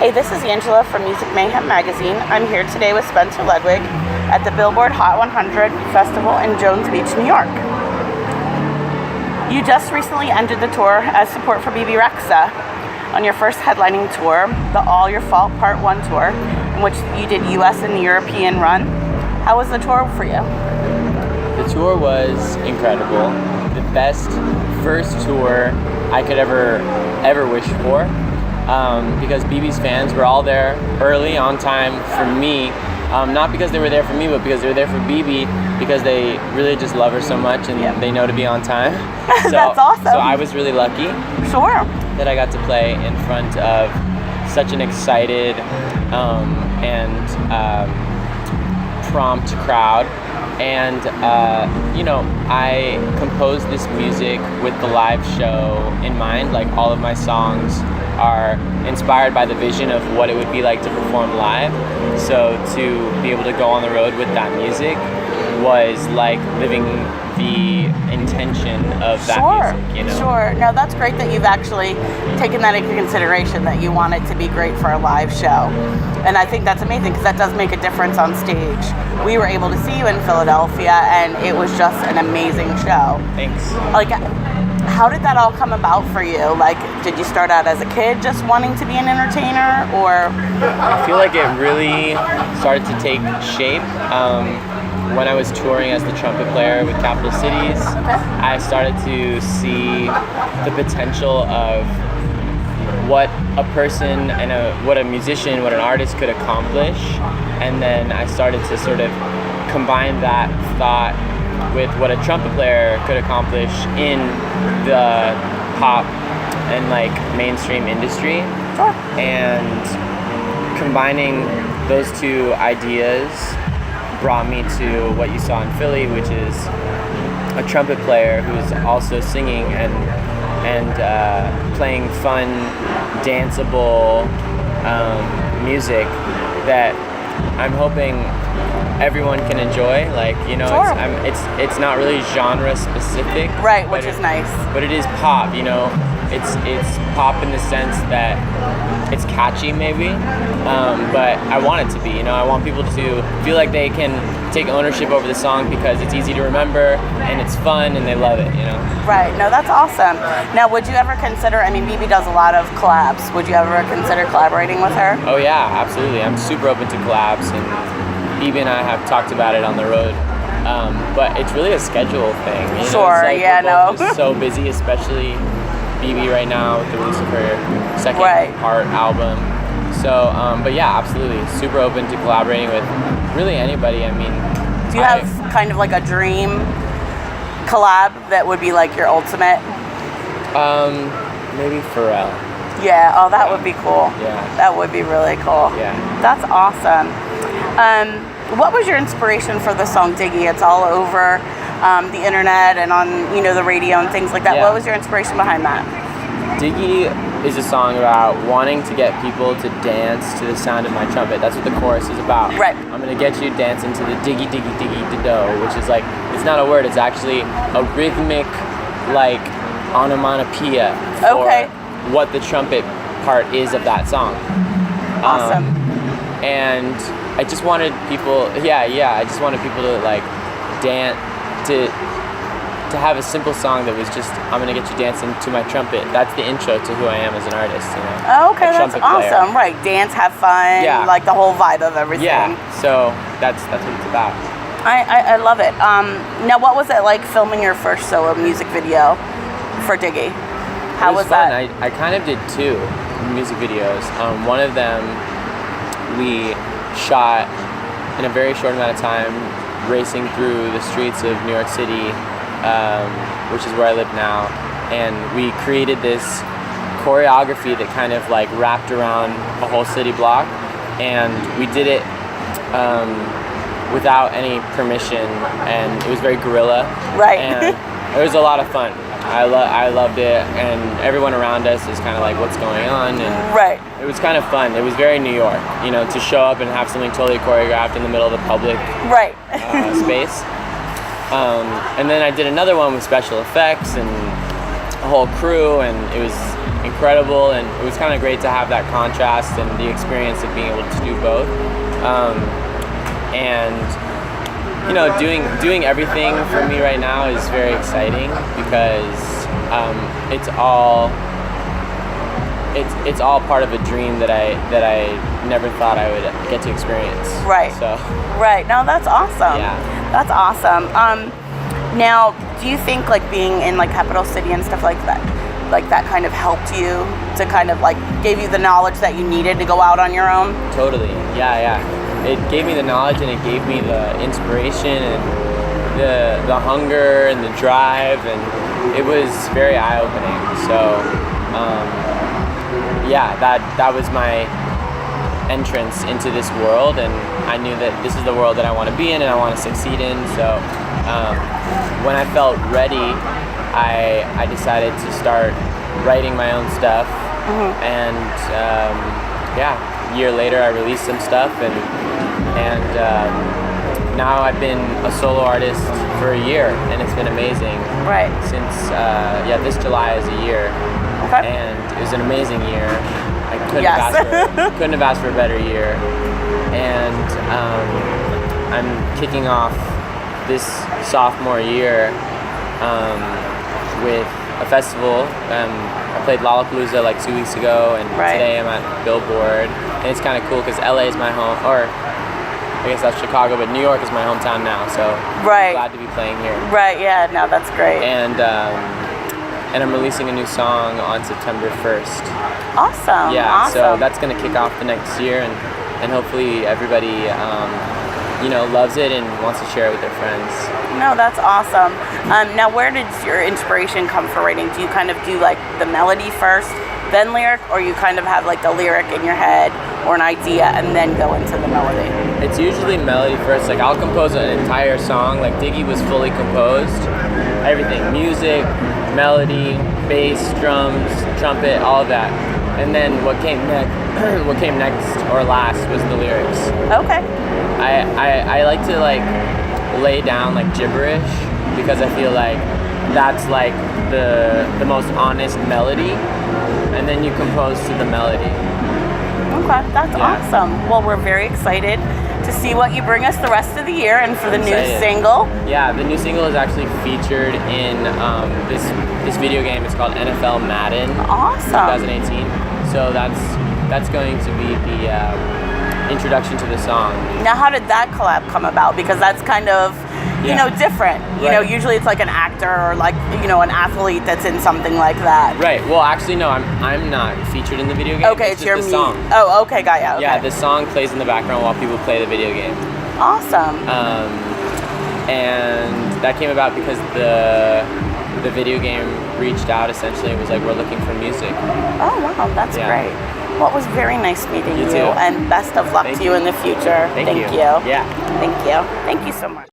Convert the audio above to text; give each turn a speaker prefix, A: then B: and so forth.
A: Hey, this is Angela from Music Mayhem magazine. I'm here today with Spencer Ludwig at the Billboard Hot 100 Festival in Jones Beach, New York. You just recently ended the tour as support for Bebe Rexha on your first headlining tour, the All Your Fault Part 1 tour, in which you did US and European run. How was the tour for you?
B: The tour was incredible. The best first tour I could ever wish for. Because Bebe's fans were all there early, on time for me. Not because they were there for me, but because they were there for Bebe, because they really just love her so much and they know to be on time. So,
A: That's awesome.
B: So I was really lucky that I got to play in front of such an excited and prompt crowd. And, I composed this music with the live show in mind. Like, all of my songs are inspired by the vision of what it would be like to perform live. So to be able to go on the road with that music was like living the intention of that music,
A: Sure. No, that's great that you've actually taken that into consideration, that you want it to be great for a live show. And I think that's amazing because that does make a difference on stage. We were able to see you in Philadelphia and it was just an amazing show.
B: Thanks.
A: Like, how did that all come about for you? Like, did you start out as a kid just wanting to be an entertainer, or?
B: I feel like it really started to take shape when I was touring as the trumpet player with Capital Cities. I started to see the potential of what a person and what a musician, what an artist could accomplish, and then I started to sort of combine that thought with what a trumpet player could accomplish in the pop and like mainstream industry. And combining those two ideas brought me to what you saw in Philly, which is a trumpet player who's also singing and playing fun, danceable music that I'm hoping everyone can enjoy. Like, it's not really genre specific,
A: right? Which is nice.
B: But it is pop. It's pop in the sense that it's catchy, maybe. But I want it to be. I want people to feel like they can take ownership over the song because it's easy to remember and it's fun and they love it.
A: Right. No, that's awesome. Now, would you ever consider? I mean, Bebe does a lot of collabs. Would you ever consider collaborating with her?
B: Oh yeah, absolutely. I'm super open to collabs, and Bebe and I have talked about it on the road. But it's really a schedule thing.
A: Sure.
B: We're both just so busy, especially Bebe right now with the release of her second art album. So, but yeah, absolutely, super open to collaborating with really anybody. I mean,
A: do you have kind of like a dream collab that would be like your ultimate?
B: Maybe Pharrell.
A: Yeah. Oh, that would be cool.
B: Yeah.
A: That would be really cool.
B: Yeah.
A: That's awesome. What was your inspiration for the song Diggy? It's all over the internet and on the radio and things like that.
B: Yeah.
A: What was your inspiration behind that?
B: Diggy is a song about wanting to get people to dance to the sound of my trumpet. That's what the chorus is about.
A: Right.
B: I'm gonna get you dancing to the diggy diggy diggy do, which is like, it's not a word, it's actually a rhythmic like onomatopoeia for what the trumpet part is of that song.
A: Awesome.
B: And I just wanted people, I just wanted people to like dance, to have a simple song that was just, I'm gonna get you dancing to my trumpet. That's the intro to who I am as an artist,
A: Oh, okay, that's awesome. Right, dance, have fun, like the whole vibe of everything.
B: Yeah, so that's what it's about.
A: I love it. Now, what was it like filming your first solo music video for Diggy? How was
B: fun.
A: that?
B: I kind of did 2 music videos. One of them we shot in a very short amount of time, racing through the streets of New York City, which is where I live now, and we created this choreography that kind of like wrapped around a whole city block, and we did it without any permission, and it was very guerrilla.
A: Right.
B: And it was a lot of fun. I loved it, and everyone around us is kind of like, what's going on? And it was kind of fun. It was very New York, to show up and have something totally choreographed in the middle of the public space. And then I did another one with special effects and a whole crew, and it was incredible, and it was kind of great to have that contrast and the experience of being able to do both. And you know, doing everything for me right now is very exciting because it's all part of a dream that I never thought I would get to experience.
A: Right.
B: So.
A: Right. No, that's awesome.
B: Yeah.
A: That's awesome. Now, do you think like being in like capital city and stuff like that kind of helped you to kind of like gave you the knowledge that you needed to go out on your own?
B: Totally. Yeah. It gave me the knowledge, and it gave me the inspiration and the hunger and the drive, and it was very eye-opening. So that was my entrance into this world, and I knew that this is the world that I want to be in and I want to succeed in. So when I felt ready, I decided to start writing my own stuff. And a year later I released some stuff, and now I've been a solo artist for a year, and it's been amazing.
A: Right.
B: Since this July is a year.
A: Okay.
B: And it was an amazing year. I couldn't have asked for a better year. And I'm kicking off this sophomore year with a festival. I played Lollapalooza like 2 weeks ago, and today I'm at Billboard. And it's kind of cool because LA is my home, or I guess that's Chicago, but New York is my hometown now. So I'm glad to be playing here.
A: Right. Yeah. No, that's great.
B: And I'm releasing a new song on September 1st.
A: Awesome.
B: Yeah,
A: awesome.
B: So that's going to kick off the next year, and hopefully everybody, loves it and wants to share it with their friends.
A: No, that's awesome. Now, where did your inspiration come for writing? Do you kind of do like the melody first, then lyric, or you kind of have like the lyric in your head or an idea and then go into the melody?
B: It's usually melody first. Like I'll compose an entire song. Like Diggy was fully composed. Everything, music, melody, bass, drums, trumpet, all of that. And then what came next or last was the lyrics.
A: Okay.
B: I like to like lay down like gibberish because I feel like that's like the most honest melody, and then you compose to the melody.
A: Okay, that's awesome. Well, we're very excited to see what you bring us the rest of the year and for the new single.
B: Yeah, the new single is actually featured in this video game. It's called NFL Madden.
A: Awesome.
B: 2018. So that's going to be the introduction to the song.
A: Now, how did that collab come about? Because that's kind of different. You know, usually it's like an actor or like an athlete that's in something like that.
B: Right. Well, actually, no. I'm not featured in the video game.
A: Okay, it's your song. Oh, okay, got ya. Okay.
B: Yeah, the song plays in the background while people play the video game.
A: Awesome.
B: And that came about because the video game reached out essentially and was like, we're looking for music.
A: Oh wow, that's great. Well, it was very nice meeting you
B: too.
A: And best of luck to you in the future.
B: Thank you.
A: Yeah.
B: Thank you.
A: Thank you so much.